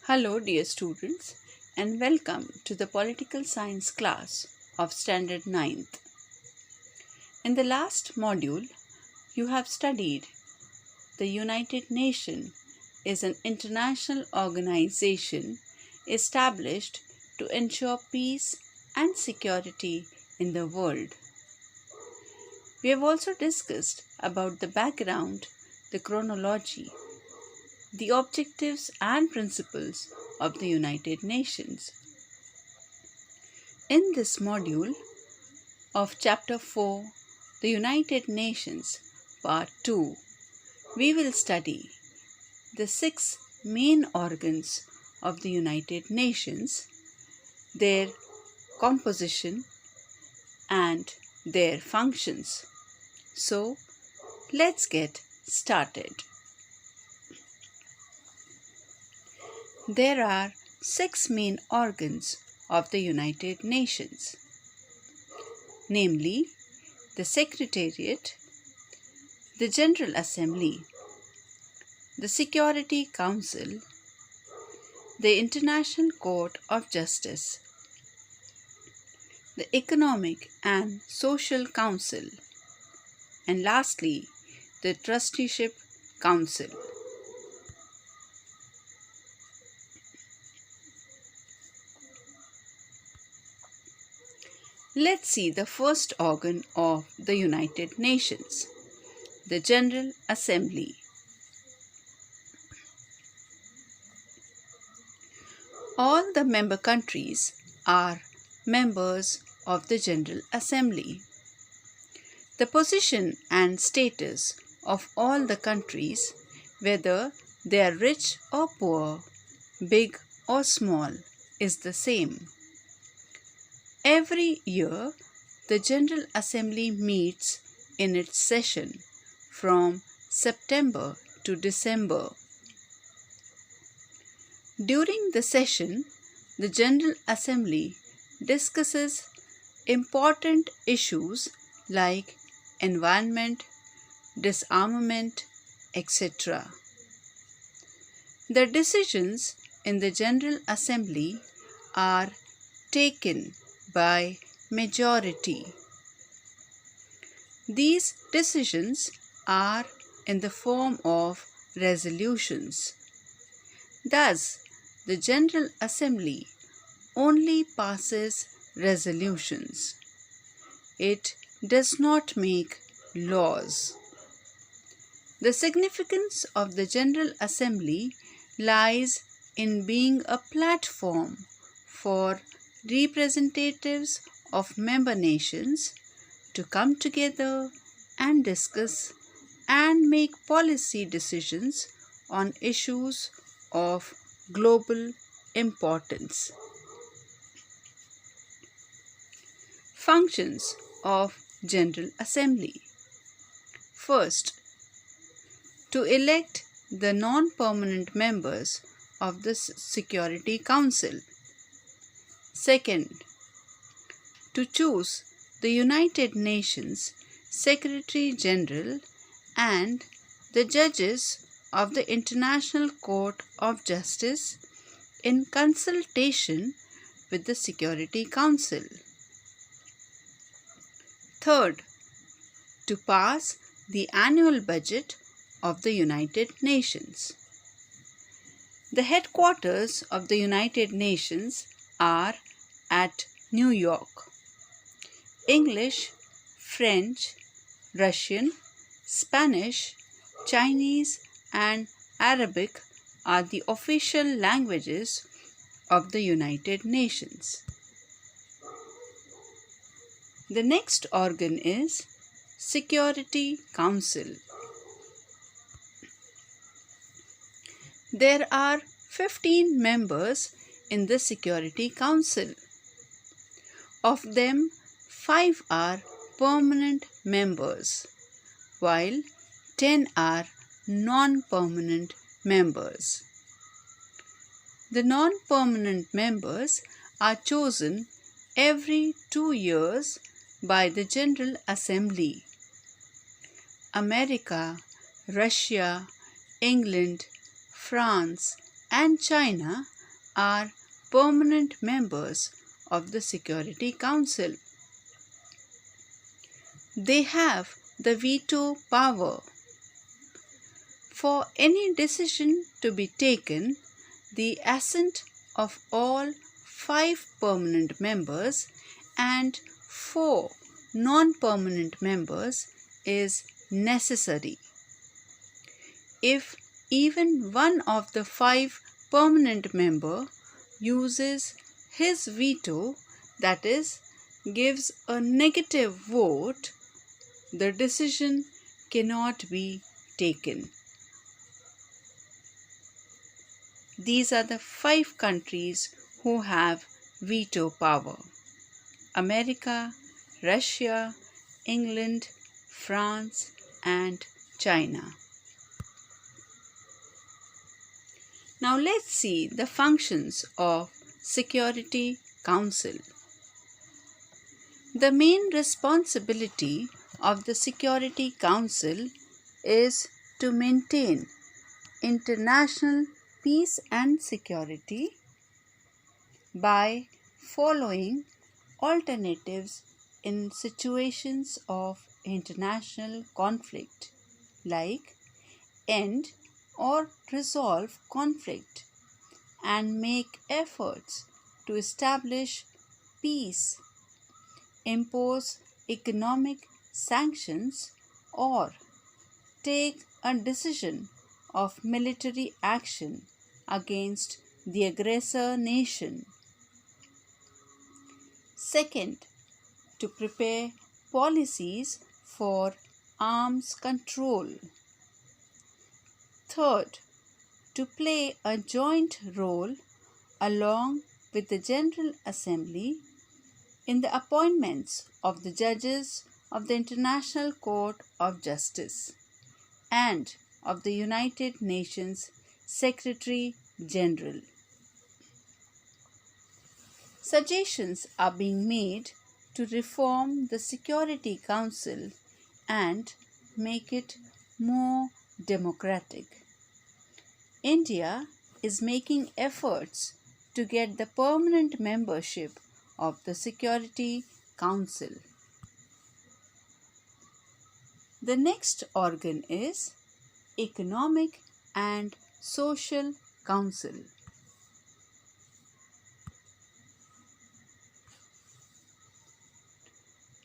Hello, dear students, and welcome to the Political Science class of Standard 9th. In the last module, you have studied the United Nations is an international organization established to ensure peace and security in the world. We have also discussed about the background, the chronology, the objectives and principles of the United Nations. In this module of Chapter 4, the United Nations, Part 2, we will study the 6 main organs of the United Nations, their composition and their functions. So, let's get started. There are 6 main organs of the United Nations, namely the Secretariat, the General Assembly, the Security Council, the International Court of Justice, the Economic and Social Council, and lastly, the Trusteeship Council. Let's see the first organ of the United Nations, the General Assembly. All the member countries are members of the General Assembly. The position and status of all the countries, whether they are rich or poor, big or small, is the same. Every year, the General Assembly meets in its session from September to December. During the session, the General Assembly discusses important issues like environment, disarmament, etc. The decisions in the General Assembly are taken by majority. These decisions are in the form of resolutions. Thus, the General Assembly only passes resolutions. It does not make laws. The significance of the General Assembly lies in being a platform for representatives of member nations to come together and discuss and make policy decisions on issues of global importance. Functions of General Assembly. First, to elect the non-permanent members of the Security Council. Second, to choose the United Nations Secretary General and the judges of the International Court of Justice in consultation with the Security Council. Third, to pass the annual budget of the United Nations. The headquarters of the United Nations are at New York. English, French, Russian, Spanish, Chinese, and Arabic are the official languages of the United Nations. The next organ is Security Council. There are 15 members in the Security Council. Of them, 5 are permanent members, while 10 are non-permanent members. The non-permanent members are chosen every 2 years by the General Assembly. America, Russia, England, France, and China are permanent members of the Security Council. They have the veto power. For any decision to be taken, the assent of all 5 permanent members and 4 non-permanent members is necessary. If even one of the 5 permanent member uses his veto, that is, gives a negative vote, the decision cannot be taken. These are the 5 countries who have veto power: America, Russia, England, France, and China. Now let's see the functions of Security Council. The main responsibility of the Security Council is to maintain international peace and security by following alternatives in situations of international conflict, like end or resolve conflict and make efforts to establish peace, impose economic sanctions, or take a decision of military action against the aggressor nation. Second, to prepare policies for arms control. Third, to play a joint role along with the General Assembly in the appointments of the judges of the International Court of Justice and of the United Nations Secretary General. Suggestions are being made to reform the Security Council and make it more democratic. India is making efforts to get the permanent membership of the Security Council. The next organ is Economic and Social Council.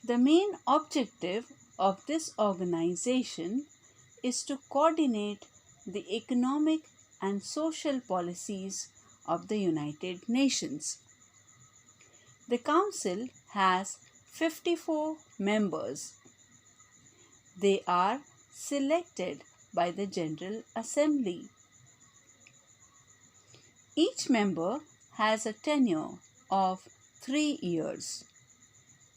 The main objective of this organization is to coordinate the economic and social policies of the United Nations. The Council has 54 members. They are selected by the General Assembly. Each member has a tenure of 3 years,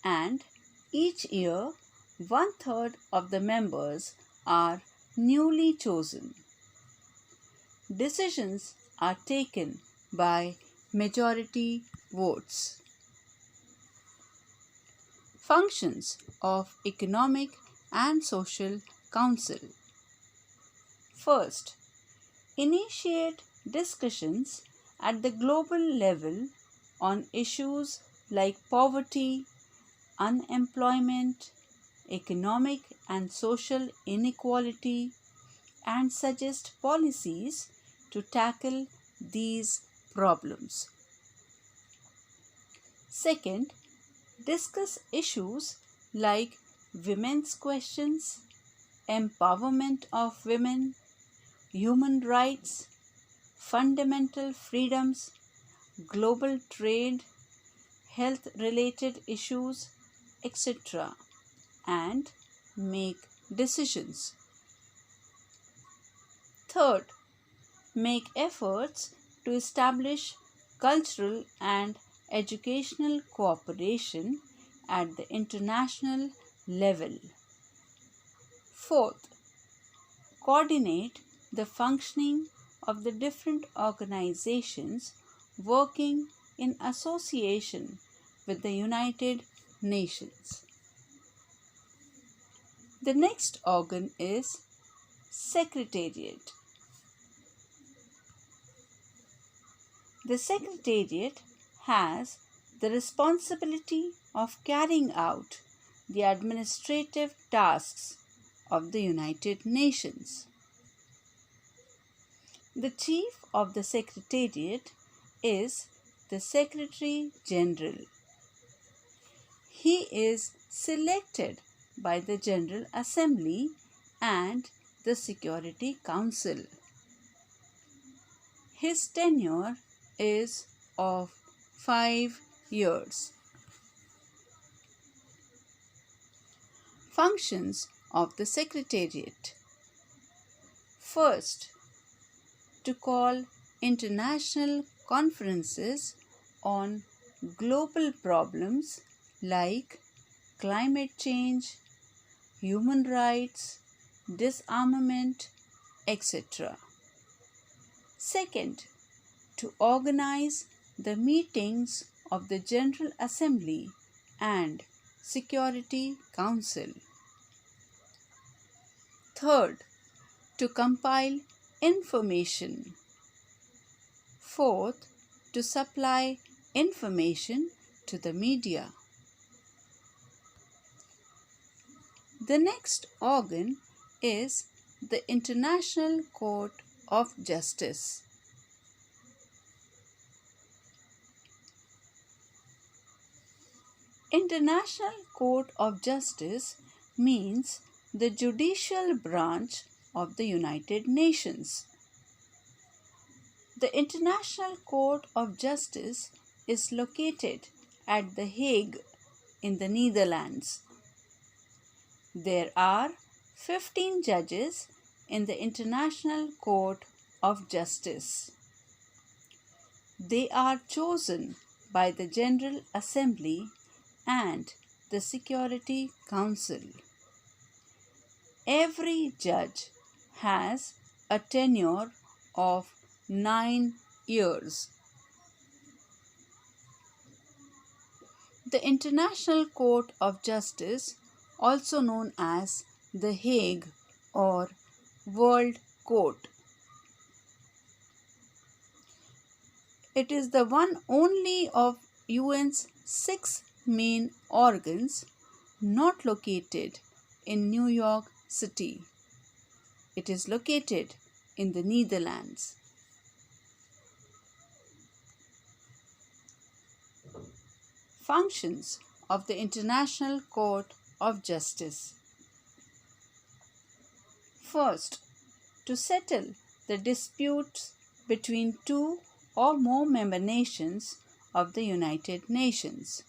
and each year 1/3 of the members are newly chosen. Decisions are taken by majority votes. Functions of Economic and Social Council. First, initiate discussions at the global level on issues like poverty, unemployment, economic and social inequality, and suggest policies to tackle these problems. Second, discuss issues like women's questions, empowerment of women, human rights, fundamental freedoms, global trade, health-related issues, etc., and make decisions. Third, make efforts to establish cultural and educational cooperation at the international level. Fourth, coordinate the functioning of the different organizations working in association with the United Nations. The next organ is Secretariat. The Secretariat has the responsibility of carrying out the administrative tasks of the United Nations. The Chief of the Secretariat is the Secretary General. He is selected by the General Assembly and the Security Council. His tenure is of 5 years. Functions of the Secretariat. First, to call international conferences on global problems like climate change, human rights, disarmament, etc. Second, to organize the meetings of the General Assembly and Security Council. Third, to compile information. Fourth, to supply information to the media. The next organ is the International Court of Justice. International Court of Justice means the judicial branch of the United Nations. The International Court of Justice is located at The Hague in the Netherlands. There are 15 judges in the International Court of Justice. They are chosen by the General Assembly and the Security Council. Every judge has a tenure of 9 years. The International Court of Justice, also known as The Hague or World Court. It is the one only of UN's 6 main organs not located in New York City. It is located in the Netherlands. Functions of the International Court of Justice. First, to settle the disputes between 2 or more member nations of the United Nations.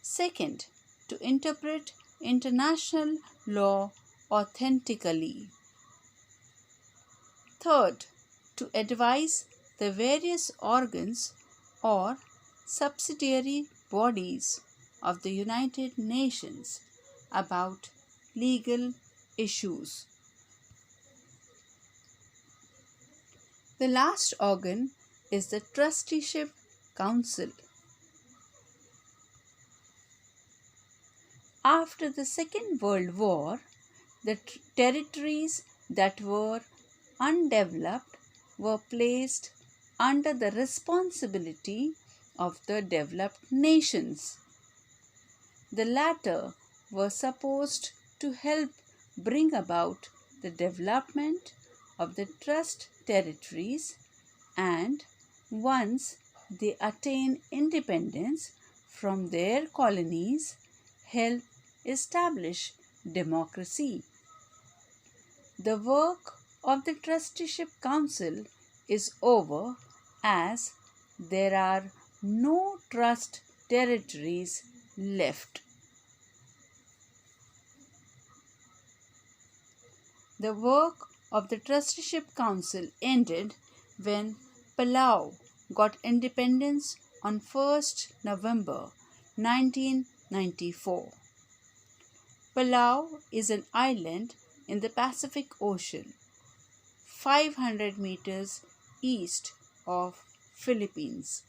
Second, to interpret international law authentically. Third, to advise the various organs or subsidiary bodies of the United Nations about legal issues. The last organ is the Trusteeship Council. After the Second World War, the territories that were undeveloped were placed under the responsibility of the developed nations. The latter were supposed to help bring about the development of the trust territories, and once they attain independence from their colonies, help establish democracy. The work of the Trusteeship Council is over as there are no trust territories left. The work of the Trusteeship Council ended when Palau got independence on 1st November 1994. Palau is an island in the Pacific Ocean, 500 meters east of Philippines.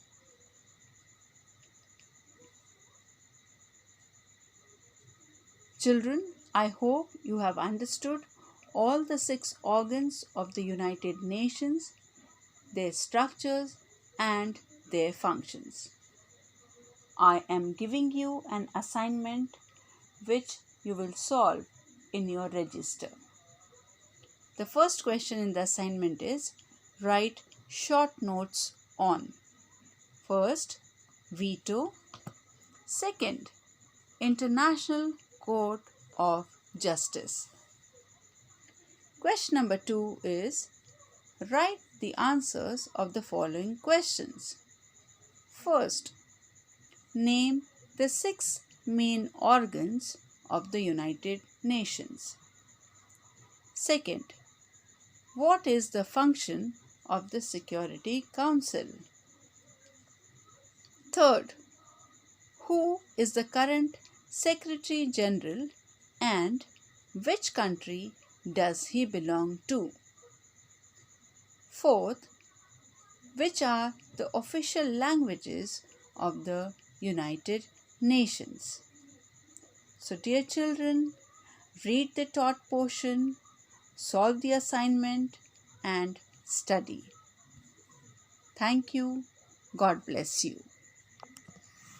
Children, I hope you have understood all the 6 organs of the United Nations, their structures and their functions. I am giving you an assignment which you will solve in your register. The first question in the assignment is write short notes on. First, veto. Second, International Court of Justice. Question number 2 is write the answers of the following questions. First, name the 6 main organs of the United Nations. Second, what is the function of the Security Council? Third, who is the current Secretary General and which country does he belong to? Fourth, which are the official languages of the United Nations? So, dear children, read the taught portion, solve the assignment, and study. Thank you. God bless you.